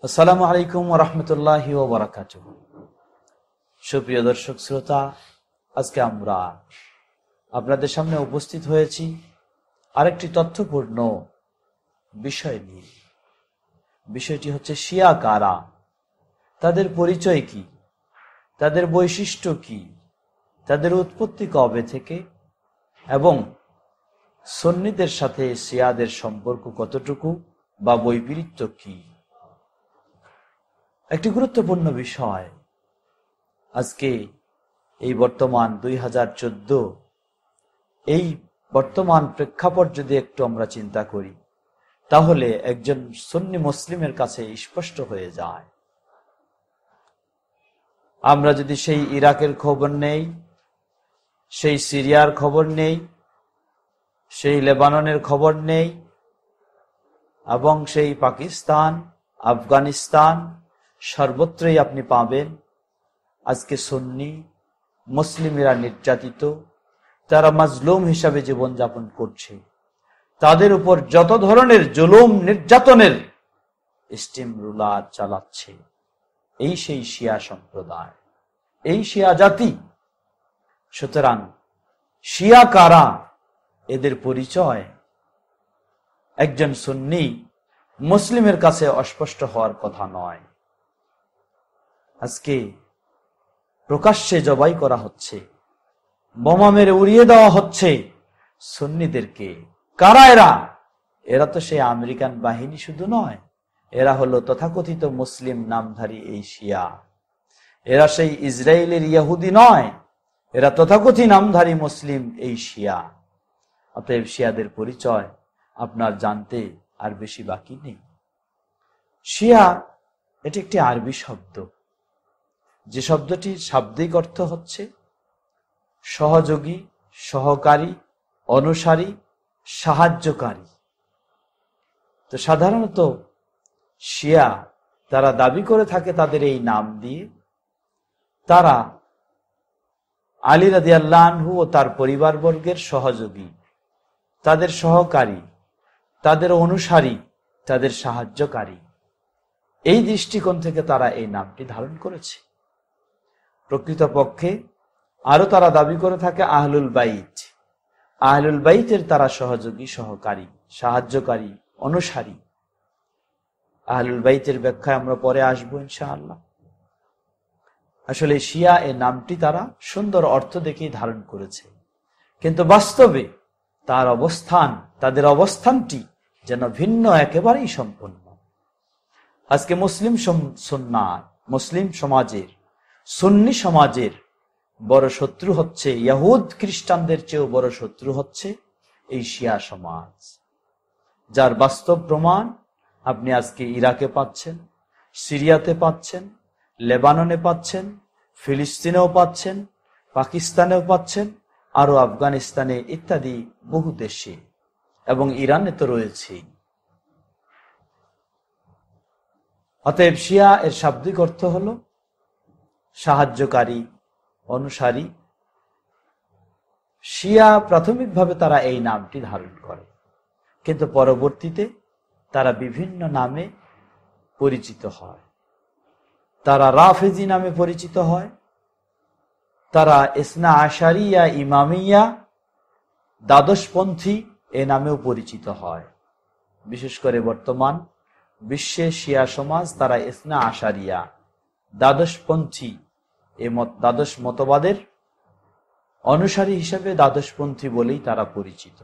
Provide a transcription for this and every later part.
আসসালামু আলাইকুম ওয়া রাহমাতুল্লাহি ওয়া বারাকাতুহু। সুপ্রিয় দর্শক শ্রোতা, আজকে আমরা আপনাদের সামনে উপস্থিত হয়েছি আরেকটি তথ্যপূর্ণ বিষয় নিয়ে। বিষয়টি হচ্ছে শিয়া কারা, তাদের পরিচয় কি, তাদের বৈশিষ্ট্য কি, তাদের উৎপত্তি কবে থেকে এবং সুন্নিদের সাথে শিয়াদের সম্পর্ক কতটুকু বা বৈপরীত্য কি। একটি গুরুত্বপূর্ণ বিষয়। আজকে এই বর্তমান 2014 এই বর্তমান প্রেক্ষাপট যদি একটু আমরা চিন্তা করি, তাহলে একজন সুন্নি মুসলিমের কাছে স্পষ্ট হয়ে যায়। আমরা যদি সেই ইরাকের খবর নেই, সেই সিরিয়ার খবর নেই, সেই লেবাননের খবর নেই, এবং সেই পাকিস্তান, আফগানিস্তান, সর্বত্রই আপনি পাবেন আজকে সুন্নি মুসলিমেরা নির্যাতিত, তারা মাজলুম হিসাবে জীবনযাপন করছে। তাদের উপর যত ধরনের জুলুম নির্যাতনের স্টিম রুলার চালাচ্ছে এই সেই শিয়া সম্প্রদায়, এই শিয়া জাতি। সুতরাং শিয়া কারা, এদের পরিচয় একজন সুন্নি মুসলিমের কাছে অস্পষ্ট হওয়ার কথা নয়। আজকে প্রকাশ্যে জবাই করা হচ্ছে, বোমা মেরে উড়িয়ে দেওয়া হচ্ছে সুন্নিদেরকে। কারা এরা? এরা তো সেই আমেরিকান বাহিনী শুধু নয়, এরা হলো তথাকথিত মুসলিম নামধারী এই শিয়া। এরা সেই ইসরায়েলের ইহুদি নয়, এরা তথাকথিত নামধারী মুসলিম এই শিয়া। অতএব শিয়াদের পরিচয় আপনার জানতে আর বেশি বাকি নেই। শিয়া এটি একটি আরবি শব্দ, যে শব্দটির শাব্দিক অর্থ হচ্ছে সহযোগী, সহকারী, অনুসারী, সাহায্যকারী। তো সাধারণত শিয়া তারা দাবি করে থাকে তাদের এই নাম দিয়ে তারা আলী রাদিয়াল্লাহু আনহু ও তার পরিবারবর্গের সহযোগী, তাদের সহকারী, তাদের অনুসারী, তাদের সাহায্যকারী। এই দৃষ্টিকোণ থেকে তারা এই নামটি ধারণ করেছে। প্রকৃতপক্ষে আরো তারা দাবি করে থাকে আহলুল বাইত। আহলুল বাইতের তারা সহযোগী, সহকারী, সাহায্যকারী, অনুসারী। আহলুল বাইতের ব্যাখ্যায় আমরা পরে আসবো ইনশাআল্লাহ। আসলে শিয়া এই নামটি তারা সুন্দর অর্থ দেখেই ধারণ করেছে, কিন্তু বাস্তবে তার অবস্থান, তাদের অবস্থানটি যেন ভিন্ন, একেবারেই সম্পূর্ণ। আজকে মুসলিম মুসলিম সমাজের, সুন্নি সমাজের বড় শত্রু হচ্ছে, ইহুদ খ্রিস্টানদের চেয়েও বড় শত্রু হচ্ছে এই শিয়া সমাজ, যার বাস্তব প্রমাণ আপনি আজকে ইরাকে পাচ্ছেন, সিরিয়াতে পাচ্ছেন, লেবাননে পাচ্ছেন, ফিলিস্তিনেও পাচ্ছেন, পাকিস্তানেও পাচ্ছেন, আরো আফগানিস্তানে ইত্যাদি বহু দেশে, এবং ইরানে তো রয়েছেই। অতএব শিয়া এর শাব্দিক অর্থ হল সাহায্যকারী, অনুসারী। শিয়া প্রাথমিকভাবে তারা এই নামটি ধারণ করে, কিন্তু পরবর্তীতে তারা বিভিন্ন নামে পরিচিত হয়। তারা রাফেজি নামে পরিচিত হয়, তারা ইসনা আশারিয়া, ইমামিয়া, দ্বাদশপন্থী এ নামেও পরিচিত হয়। বিশেষ করে বর্তমান বিশ্বে শিয়া সমাজ তারা ইসনা আশারিয়া, দ্বাদশপন্থী, দ্বাদশ মতবাদের অনুসারী হিসেবে দ্বাদশপন্থী বলেই তারা পরিচিত।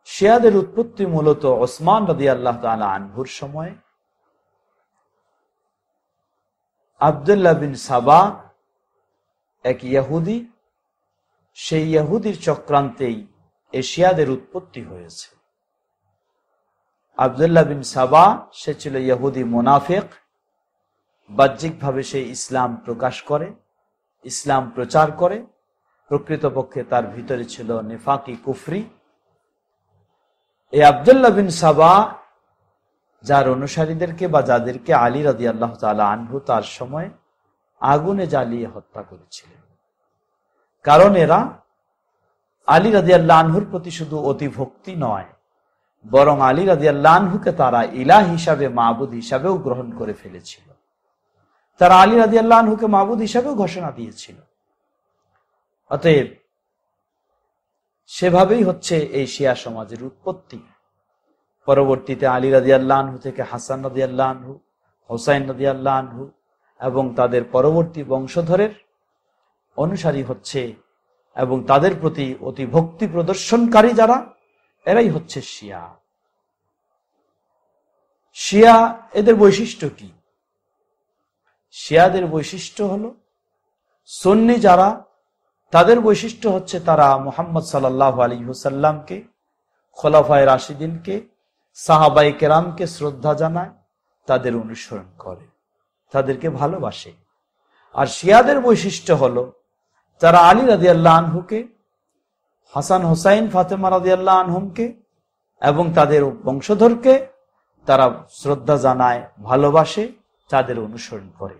শিয়াদের উৎপত্তি মূলত ওসমান রাদিয়াল্লাহু তাআলা আনহুর সময়ে আব্দুল্লাহ বিন সাবা, এক ইহুদি, সেই ইহুদির চক্রান্তেই শিয়াদের উৎপত্তি হয়েছে। আব্দুল্লাহ বিন সাবা সে ছিল ইহুদি মুনাফিক। বাহ্যিকভাবে সে ইসলাম প্রকাশ করে, ইসলাম প্রচার করে, প্রকৃতপক্ষে তার ভিতরে ছিল নিফাকি, কুফরি। এই আব্দুল্লাহ বিন সাবা যার অনুসারীদেরকে বা যাদেরকে আলী রাদিয়াল্লাহু তাআলা আনহু তার সময় আগুনে জ্বালিয়ে হত্যা করেছিলেন, কারণ এরা আলী রাদিয়াল্লাহু আনহুর প্রতি শুধু অতিভক্তি নয়, বরং আলী রাদিয়াল্লাহু আনহুকে তারা ইলাহ হিসাবে, মাবুদ হিসাবেও গ্রহণ করে ফেলেছিল। তারা আলী রাদিয়াল্লাহু আনহুকে মাবুদ হিসাবেও ঘোষণা দিয়েছিল। অতএব সেভাবেই হচ্ছে এই শিয়া সমাজের উৎপত্তি। পরবর্তীতে আলী রাদিয়াল্লাহু আনহু থেকে হাসান রাদিয়াল্লাহু আনহু, হুসাইন রাদিয়াল্লাহু আনহু এবং তাদের পরবর্তী বংশধরের অনুসারী হচ্ছে এবং তাদের প্রতি অতি ভক্তি প্রদর্শনকারী যারা, এরাই হচ্ছে শিয়া। শিয়া এদের বৈশিষ্ট্য কি? শিয়াদের বৈশিষ্ট্য হলো, সুন্নি যারা, তাদের বৈশিষ্ট্য হচ্ছে তারা মুহাম্মদ সাল্লাল্লাহু আলাইহি ওয়াসাল্লামকে, খোলাফায়ে রাশিদিনকে, সাহাবায়ে কেরামকে শ্রদ্ধা জানায়, তাদের অনুসরণ করে, তাদেরকে ভালোবাসে। আর শিয়াদের বৈশিষ্ট্য হলো তারা আলী রাদিয়াল্লাহু আনহুকে, হাসান হুসাইন ফাতেমা রাদিয়াল্লাহু আনহুমকে এবং তাদের বংশধরকে তারা শ্রদ্ধা জানায়, ভালোবাসে, তাদের অনুসরণ করে।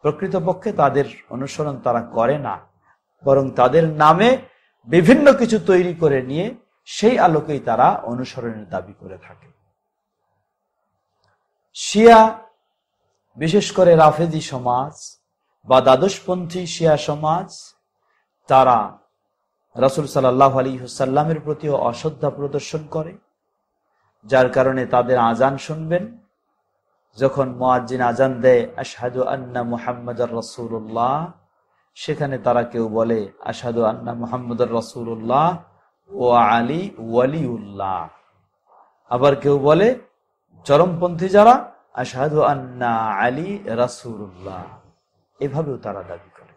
প্রকৃতপক্ষে তাদের অনুসরণ তারা করে না, বরং তাদের নামে বিভিন্ন কিছু তৈরি করে নিয়ে সেই আলোকেই তারা অনুসরণের দাবি করে থাকে। শিয়া, বিশেষ করে রাফেজি সমাজ বা দ্বাদশপন্থী শিয়া সমাজ, তারা রাসূল সাল্লাল্লাহু আলাইহি ওয়াসাল্লামের প্রতিও অশ্রদ্ধা প্রদর্শন করে, যার কারণে তাদের আজান শুনবেন, যখন মুয়াজ্জিন আজান দেয় আশহাদু আন্না মুহাম্মাদার রাসূলুল্লাহ, সেখানে তারা কেউ বলে আশহাদু আন্না মুহাম্মাদার রাসূলুল্লাহ ওয়া আলী ওয়ালিউল্লাহ। আবার কেউ বলে, চরমপন্থী যারা, আশহাদু আন্না আলী রাসূলুল্লাহ। এভাবেও তারা দাবি করে।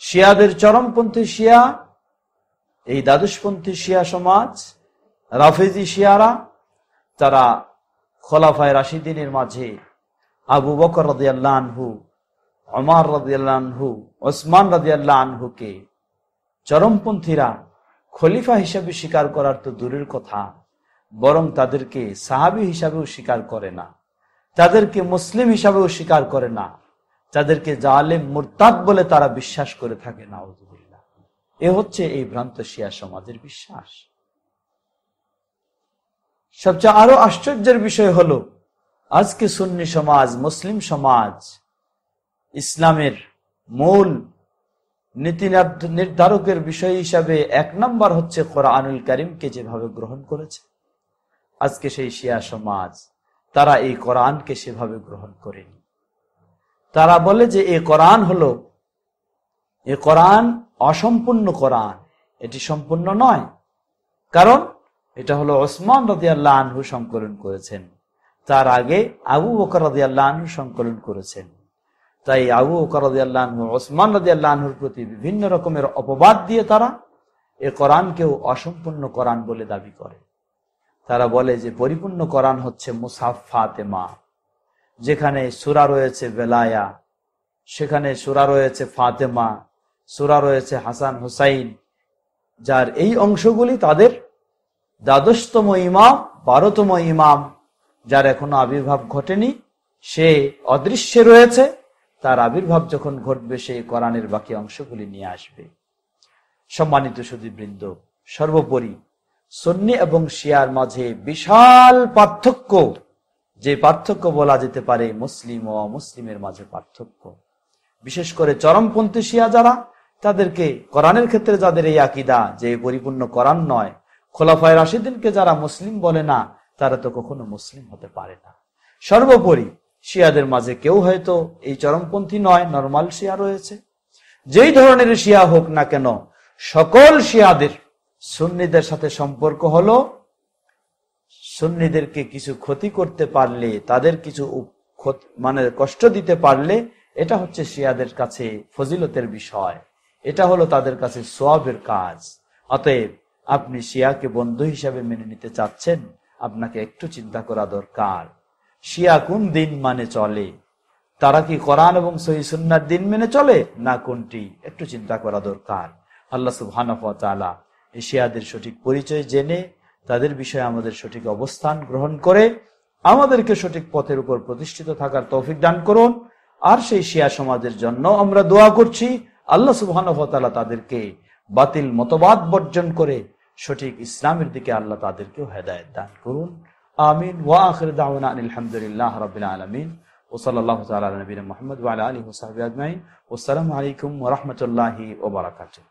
শিয়াদের চরমপন্থী শিয়া, এই দ্বাদশপন্থী শিয়া সমাজ, রাফেজি শিয়ারা, তারা খোলাফায়ে রাশিদিনের মাঝে আবু বকর রাদিয়াল্লাহু আনহু, ওমর রাদিয়াল্লাহু আনহু, ওসমান রাদিয়াল্লাহু আনহুকে চরমপন্থীরা খলিফা হিসাবে স্বীকার করার তো দূরের কথা, বরং তাদেরকে সাহাবী হিসাবেও স্বীকার করে না, তাদেরকে মুসলিম হিসাবেও স্বীকার করে না, তাদেরকে জালেম মুরতাদ বলে তারা বিশ্বাস করে থাকে। নাউযুবিল্লাহ। এ হচ্ছে এই ভ্রান্ত শিয়া সমাজের বিশ্বাস। সবচেয়ে আরো আশ্চর্যের বিষয় হলো, আজকে সুন্নি সমাজ, মুসলিম সমাজ ইসলামের মূল নীতি নির্ধারকের বিষয় হিসাবে 1 নম্বর হচ্ছে কোরআনুল কারীমকে যেভাবে গ্রহণ করেছে, আজকে সেই শিয়া সমাজ তারা এই কোরআনকে সেভাবে গ্রহণ করেনি। তারা বলে যে এই কোরআন হলো, এই কোরআন অসম্পূর্ণ কোরআন, এটি সম্পূর্ণ নয়, কারণ এটা হলো ওসমান রাদিয়াল্লাহু আনহু সংকলন করেছেন, তার আগে আবু বকর রাদিয়াল্লাহু আনহু সংকলন করেছেন। তাই আবু বকর রাদিয়াল্লাহু আনহু, ওসমান রাদিয়াল্লাহু আনহুর প্রতি বিভিন্ন রকমের অপবাদ দিয়ে তারা এই কোরআনকেও অসম্পূর্ণ কোরআন বলে দাবি করে। তারা বলে যে পরিপূর্ণ কোরআন হচ্ছে মুসহাফ ফাতেমা, যেখানে সূরা রয়েছে বেলায়া, সেখানে সূরা রয়েছে ফাতেমা, সূরা রয়েছে হাসান হুসাইন, যার এই অংশগুলি তাদের দ্বাদশতম ইমাম, 12তম ইমাম, যার এখনো আবির্ভাব ঘটেনি, সে অদৃশ্যে রয়েছে, তার আবির্ভাব যখন ঘটবে সেই কোরআনের বাকি অংশগুলি নিয়ে আসবে। সম্মানিত সুধীবৃন্দ, সর্বোপরি সুন্নি এবং শিয়ার মাঝে বিশাল পার্থক্য, যে পার্থক্য বলা যেতে পারে মুসলিম ও অমুসলিমের মাঝে পার্থক্য। বিশেষ করে চরমপন্থী শিয়া যারা, তাদেরকে কোরআনের ক্ষেত্রে যাদের এই আকীদা যে পরিপূর্ণ কোরআন নয়, খোলাফায়ে রাশিদিনকে যারা মুসলিম বলে না, তারা তো কখনো মুসলিম হতে পারে না। সর্বোপরি শিয়াদের মাঝে কেউ হয়তো এই চরমপন্থী নয়, নরমাল শিয়া রয়েছে। যেই ধরনের শিয়া হোক না কেন, সকল শিয়াদের সুন্নিদের সাথে সম্পর্ক হলো, সুন্নিদেরকে কিছু ক্ষতি করতে পারলে, তাদের কিছু কষ্ট দিতে পারলে, এটা হচ্ছে শিয়াদের কাছে ফজিলতের বিষয়, এটা হলো তাদের কাছে সওয়াবের কাজ। অতএব আপনি শিয়াকে বন্ধু হিসাবে মেনে নিতে চাচ্ছেন, আপনাকে একটু চিন্তা করা দরকার, শিয়া কোন দিন মানে চলে, তারা কি কোরআন এবং সহিহ সুন্নাহর দিন মেনে চলে না কোনটি, একটু চিন্তা করা দরকার। আল্লাহ সুবহানাহু ওয়া তাআলা এই শিয়াদের সঠিক পরিচয় জেনে তাদের বিষয়ে আমাদের সঠিক অবস্থান গ্রহণ করে আমাদেরকে সঠিক পথের উপর প্রতিষ্ঠিত থাকার তৌফিক দান করুন। আর সেই শিয়া সমাজের জন্য আমরা দোয়া করছি, আল্লাহ সুবহানাহু ওয়া তাআলা তাদেরকে বাতিল মতবাদ বর্জন করে সঠিক ইসলামের দিকে আল্লাহ তাদেরকেও হেদায়েত দান করুন। আমিন। ওয়া আখিরু দাওয়ানা আলহামদুলিল্লাহি রাব্বিল আলামিন ওয়া সাল্লাল্লাহু তাআলা আলা নবিয়িনা মুহাম্মদ ওয়া আলা আলিহি ওয়া সাহবিহি আজমাইন। ওয়াসসালামু আলাইকুম ওয়া রাহমাতুল্লাহি ওয়া বারাকাতুহু।